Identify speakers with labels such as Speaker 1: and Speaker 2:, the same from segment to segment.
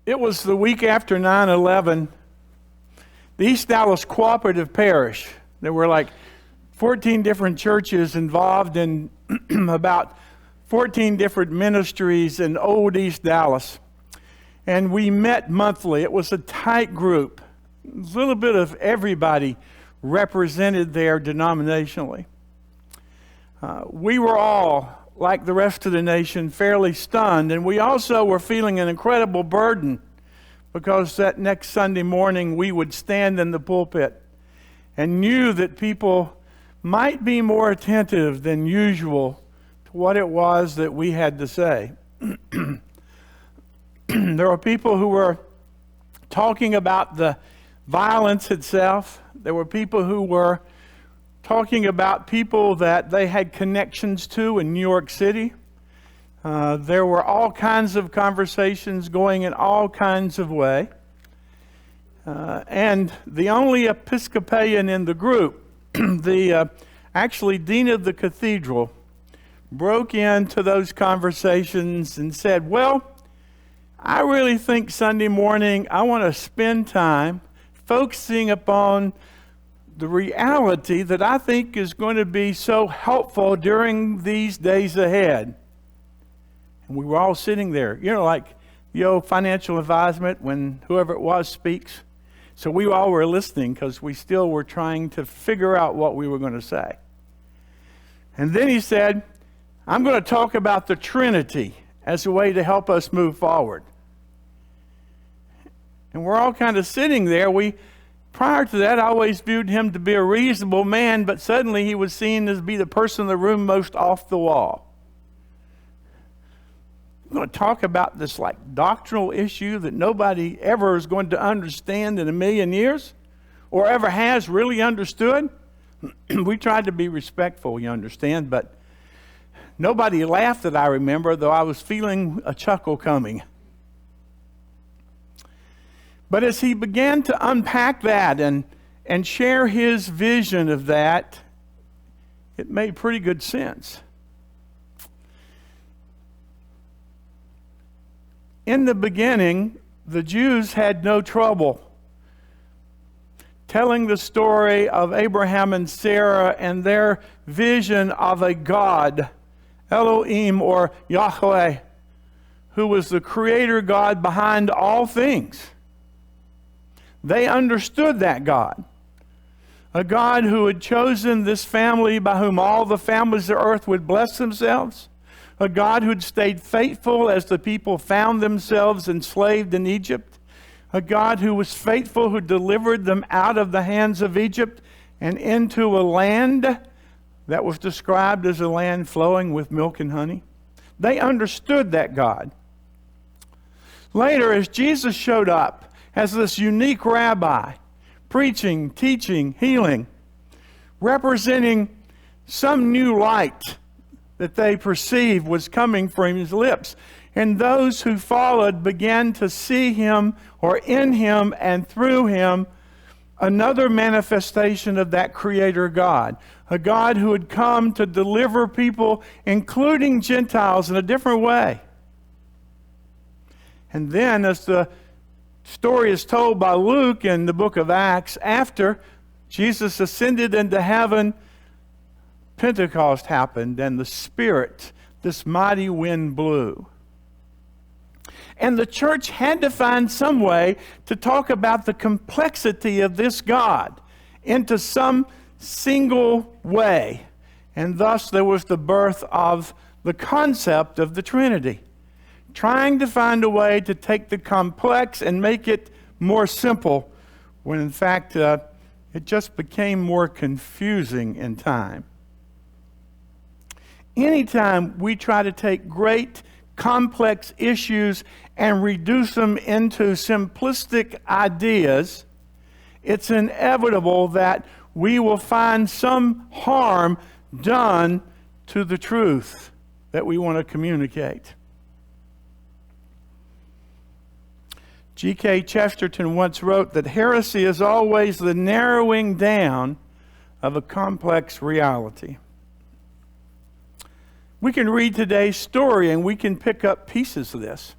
Speaker 1: It was the week after 9/11. The East Dallas Cooperative Parish, there were like 14 different churches involved in about 14 different ministries in old East Dallas. And we met monthly. It was a tight group. A little bit of everybody represented there denominationally. We were all, like the rest of the nation, fairly stunned. And we also were feeling an incredible burden because that next Sunday morning we would stand in the pulpit and knew that people might be more attentive than usual to what it was that we had to say. There were people who were talking about the violence itself. There were people who were talking about people that they had connections to in New York City. There were all kinds of conversations going in all kinds of ways. And the only Episcopalian in the group, the actually dean of the cathedral, broke into those conversations and said, well, I really think Sunday morning I want to spend time focusing upon the reality that I think is going to be so helpful during these days ahead. And we were all sitting there, like the old financial advisement when whoever it was speaks. So we all were listening because we still were trying to figure out what we were going to say. And then he said, I'm going to talk about the Trinity as a way to help us move forward. And we're all kind of sitting there. Prior to that, I always viewed him to be a reasonable man, but suddenly he was seen as be the person in the room most off the wall. I'm going to talk about this doctrinal issue that nobody ever is going to understand in a million years or ever has really understood. We tried to be respectful, you understand, but nobody laughed that I remember, though I was feeling a chuckle coming. But as he began to unpack that and share his vision of that, it made pretty good sense. In the beginning, the Jews had no trouble telling the story of Abraham and Sarah and their vision of a God, Elohim or Yahweh, who was the creator God behind all things. They understood that God, a God who had chosen this family by whom all the families of earth would bless themselves, a God who had stayed faithful as the people found themselves enslaved in Egypt, a God who was faithful, who delivered them out of the hands of Egypt and into a land that was described as a land flowing with milk and honey. They understood that God. Later, as Jesus showed up as this unique rabbi, preaching, teaching, healing, representing some new light that they perceived was coming from his lips. And those who followed began to see him, or in him and through him, another manifestation of that Creator God. A God who had come to deliver people, including Gentiles, in a different way. And then, as the story is told by Luke in the book of Acts, after Jesus ascended into heaven, Pentecost happened, and the Spirit, this mighty wind blew. And the church had to find some way to talk about the complexity of this God into some single way. And thus there was the birth of the concept of the Trinity. Trying to find a way to take the complex and make it more simple, when in fact it just became more confusing in time. Anytime we try to take great complex issues and reduce them into simplistic ideas, it's inevitable that we will find some harm done to the truth that we want to communicate. G.K. Chesterton once wrote that heresy is always the narrowing down of a complex reality. We can read today's story and we can pick up pieces of this.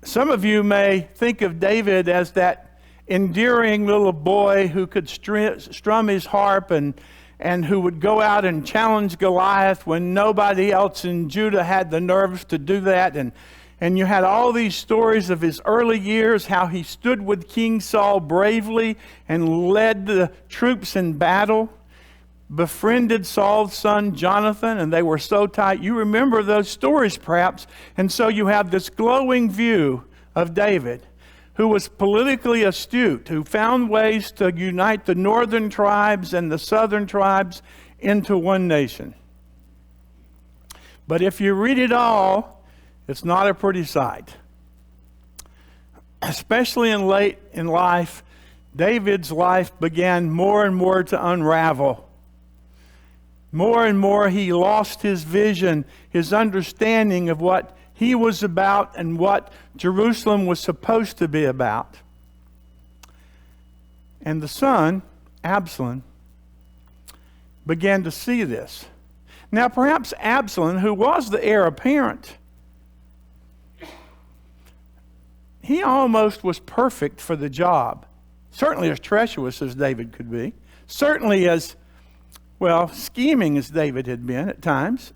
Speaker 1: Some of you may think of David as that endearing little boy who could strum his harp and who would go out and challenge Goliath when nobody else in Judah had the nerves to do that. And you had all these stories of his early years, how he stood with King Saul bravely and led the troops in battle, befriended Saul's son Jonathan, and they were so tight. You remember those stories perhaps. And so you have this glowing view of David, who was politically astute, who found ways to unite the northern tribes and the southern tribes into one nation. But if you read it all, it's not a pretty sight. Especially late in life, David's life began more and more to unravel. More and more he lost his vision, his understanding of what he was about and what Jerusalem was supposed to be about. And the son, Absalom, began to see this. Now perhaps Absalom, who was the heir apparent, he almost was perfect for the job. Certainly as treacherous as David could be. Certainly as, well, scheming as David had been at times.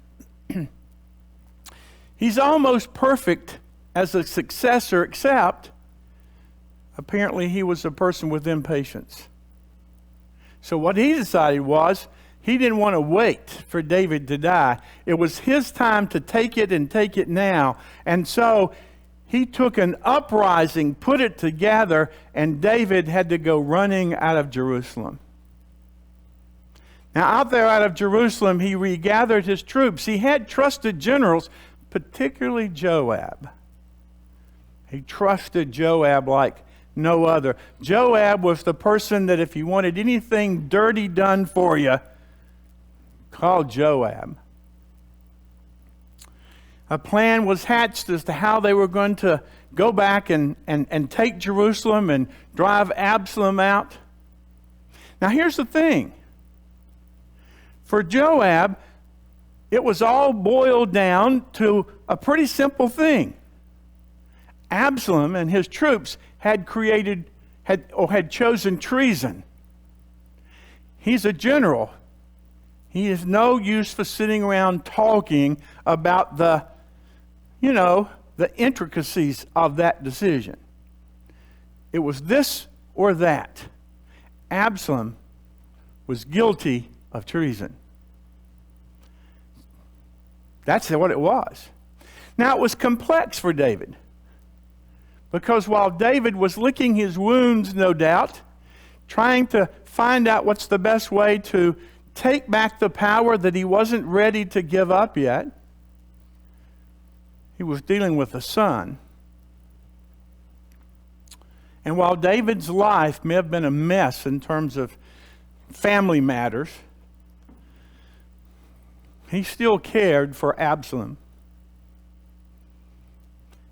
Speaker 1: He's almost perfect as a successor, except apparently he was a person with impatience. So what he decided was he didn't want to wait for David to die. It was his time to take it and take it now. And so he took an uprising, put it together, and David had to go running out of Jerusalem. Now, out there out of Jerusalem, he regathered his troops. He had trusted generals, particularly Joab. He trusted Joab like no other. Joab was the person that if you wanted anything dirty done for you, call Joab. A plan was hatched as to how they were going to go back and take Jerusalem and drive Absalom out. Now, here's the thing. For Joab, it was all boiled down to a pretty simple thing. Absalom and his troops had chosen treason. He's a general. He is no use for sitting around talking about the intricacies of that decision. It was this or that. Absalom was guilty of treason. That's what it was. Now, it was complex for David, because while David was licking his wounds, no doubt, trying to find out what's the best way to take back the power that he wasn't ready to give up yet, he was dealing with a son. And while David's life may have been a mess in terms of family matters, he still cared for Absalom.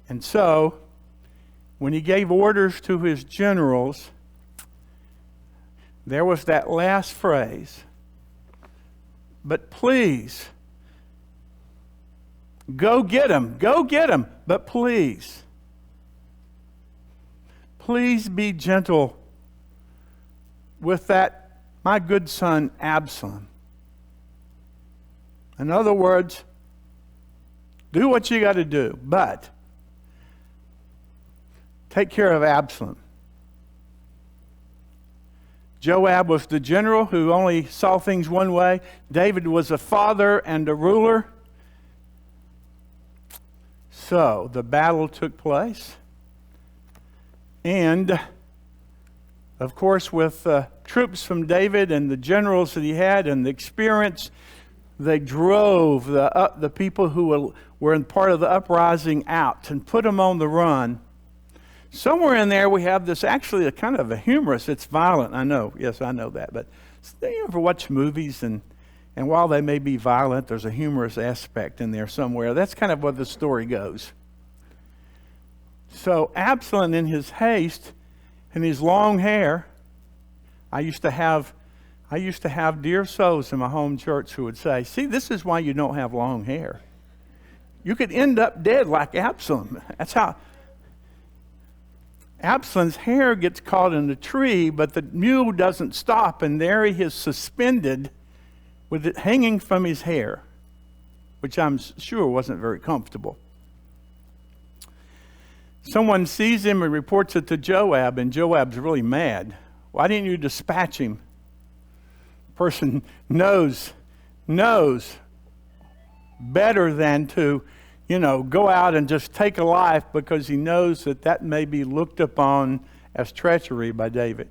Speaker 1: And so, when he gave orders to his generals, there was that last phrase, "But please, go get him, but please be gentle with that, my good son Absalom." In other words, do what you got to do, but take care of Absalom. Joab was the general who only saw things one way. David was a father and a ruler. So the battle took place. And, of course, with troops from David and the generals that he had and the experience, they drove the people who were in part of the uprising out and put them on the run. Somewhere in there we have this actually a kind of a humorous, it's violent, I know, yes, I know that, but you ever watch movies and while they may be violent, there's a humorous aspect in there somewhere. That's kind of what the story goes. So Absalom, in his haste and his long hair, I used to have dear souls in my home church who would say, "See, this is why you don't have long hair. You could end up dead like Absalom." That's how. Absalom's hair gets caught in the tree, but the mule doesn't stop, and there he is suspended with it hanging from his hair, which I'm sure wasn't very comfortable. Someone sees him and reports it to Joab, and Joab's really mad. Why didn't you dispatch him? The person knows better than to, go out and just take a life, because he knows that may be looked upon as treachery by David.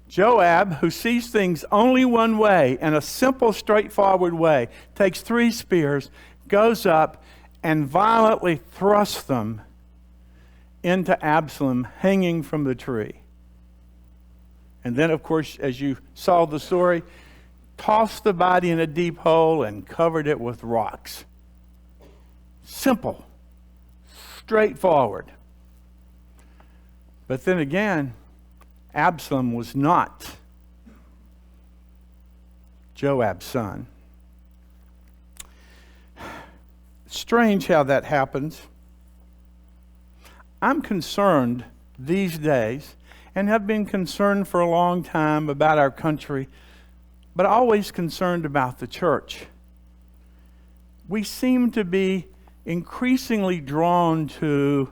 Speaker 1: Joab, who sees things only one way, in a simple, straightforward way, takes 3 spears, goes up, and violently thrusts them into Absalom, hanging from the tree. And then, of course, as you saw the story, tossed the body in a deep hole and covered it with rocks. Simple, straightforward. But then again, Absalom was not Joab's son. Strange how that happens. I'm concerned these days, and have been concerned for a long time about our country, but always concerned about the church. We seem to be increasingly drawn to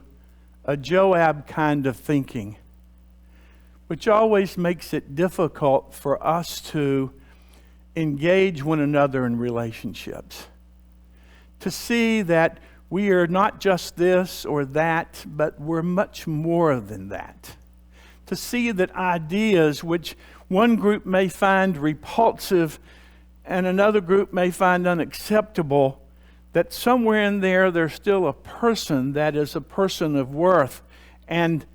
Speaker 1: a Joab kind of thinking, which always makes it difficult for us to engage one another in relationships. To see that we are not just this or that, but we're much more than that. To see that ideas which one group may find repulsive and another group may find unacceptable, that somewhere in there there's still a person that is a person of worth, and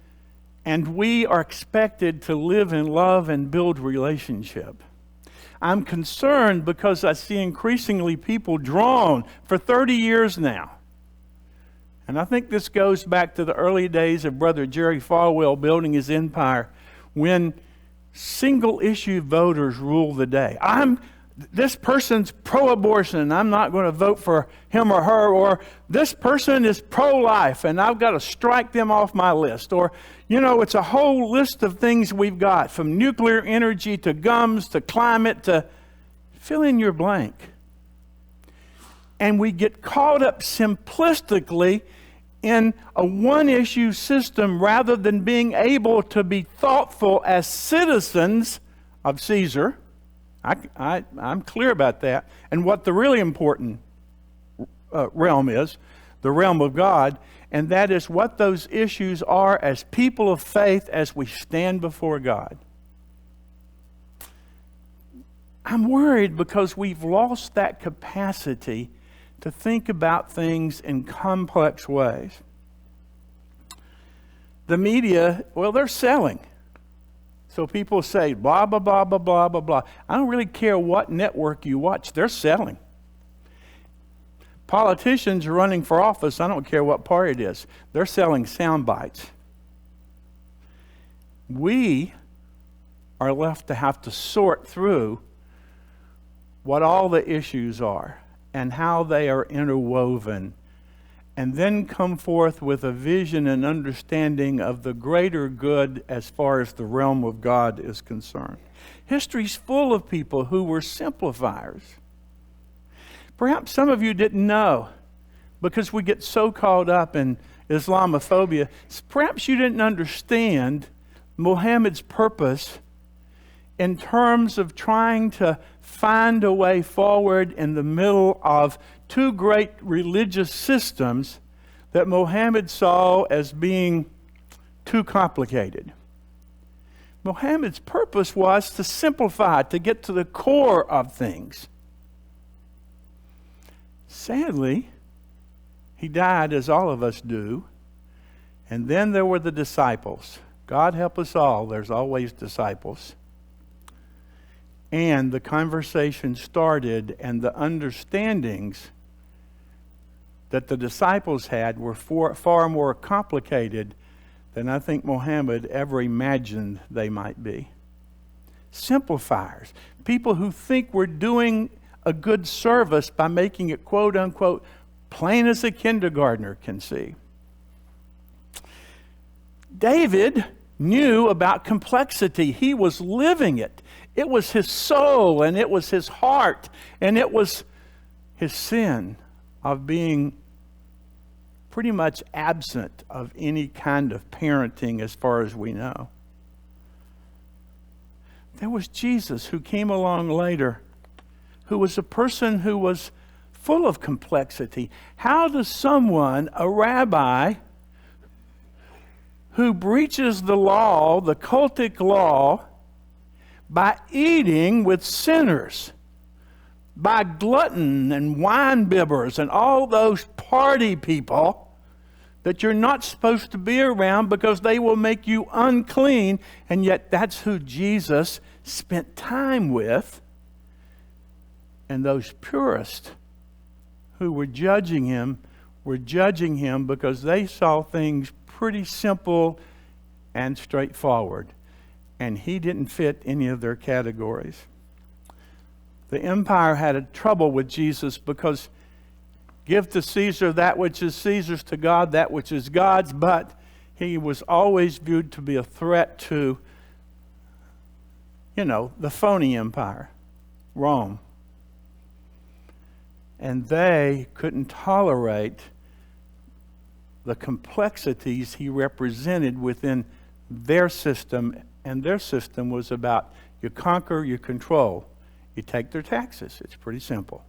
Speaker 1: we are expected to live in love and build relationship. I'm concerned because I see increasingly people drawn for 30 years now. And I think this goes back to the early days of Brother Jerry Falwell building his empire, when single issue voters rule the day. This person's pro-abortion and I'm not going to vote for him or her, or this person is pro-life and I've got to strike them off my list. Or, it's a whole list of things we've got, from nuclear energy to gums to climate to fill in your blank. And we get caught up simplistically in a one-issue system rather than being able to be thoughtful as citizens of Caesar. I'm clear about that. And what the really important realm is, the realm of God, and that is what those issues are as people of faith as we stand before God. I'm worried because we've lost that capacity to think about things in complex ways. The media, they're selling. So people say, blah, blah, blah, blah, blah, blah, blah. I don't really care what network you watch. They're selling. Politicians are running for office. I don't care what party it is. They're selling sound bites. We are left to have to sort through what all the issues are and how they are interwoven, and then come forth with a vision and understanding of the greater good as far as the realm of God is concerned. History's full of people who were simplifiers. Perhaps some of you didn't know, because we get so caught up in Islamophobia. Perhaps you didn't understand Muhammad's purpose in terms of trying to find a way forward in the middle of 2 great religious systems that Muhammad saw as being too complicated. Muhammad's purpose was to simplify, to get to the core of things. Sadly, he died, as all of us do, and then there were the disciples. God help us all, there's always disciples. And the conversation started, and the understandings that the disciples had were far more complicated than I think Muhammad ever imagined they might be. Simplifiers, people who think we're doing a good service by making it, quote unquote, plain as a kindergartner can see. David knew about complexity. He was living it. It was his soul, and it was his heart, and it was his sin of being pretty much absent of any kind of parenting as far as we know. There was Jesus who came along later, who was a person who was full of complexity. How does someone, a rabbi, who breaches the law, the cultic law, by eating with sinners, by glutton and wine bibbers and all those party people that you're not supposed to be around because they will make you unclean, and yet that's who Jesus spent time with. And those purists who were judging him because they saw things pretty simple and straightforward, and he didn't fit any of their categories. The empire had a trouble with Jesus because give to Caesar that which is Caesar's, to God that which is God's, but he was always viewed to be a threat to, the phony empire, Rome. And they couldn't tolerate the complexities he represented within their system, and their system was about you conquer, you control, you take their taxes. It's pretty simple.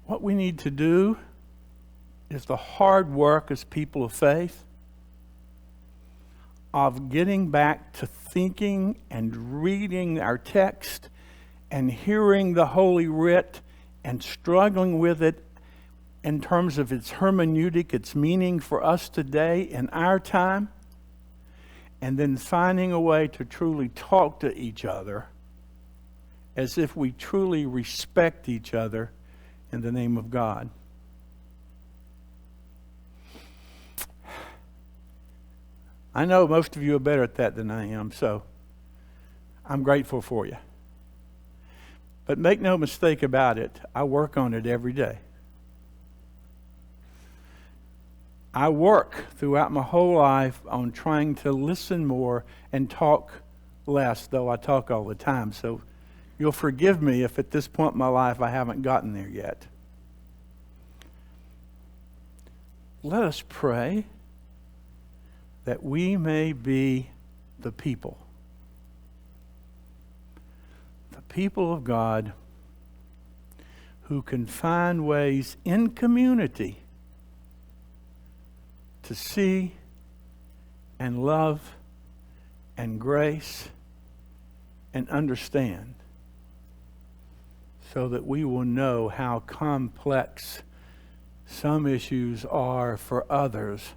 Speaker 1: What we need to do is the hard work as people of faith of getting back to thinking and reading our text and hearing the Holy Writ and struggling with it in terms of its hermeneutic, its meaning for us today in our time, and then finding a way to truly talk to each other as if we truly respect each other in the name of God. I know most of you are better at that than I am, so I'm grateful for you. But make no mistake about it, I work on it every day. I work throughout my whole life on trying to listen more and talk less, though I talk all the time. So you'll forgive me if at this point in my life I haven't gotten there yet. Let us pray that we may be the people of God who can find ways in community to see and love and grace and understand, so that we will know how complex some issues are for others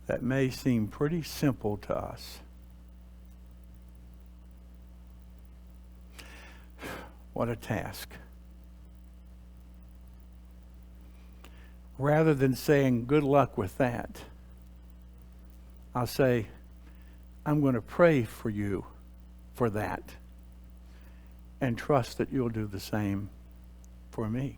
Speaker 1: that may seem pretty simple to us. What a task. Rather than saying, good luck with that, I'll say, I'm going to pray for you for that and trust that you'll do the same for me.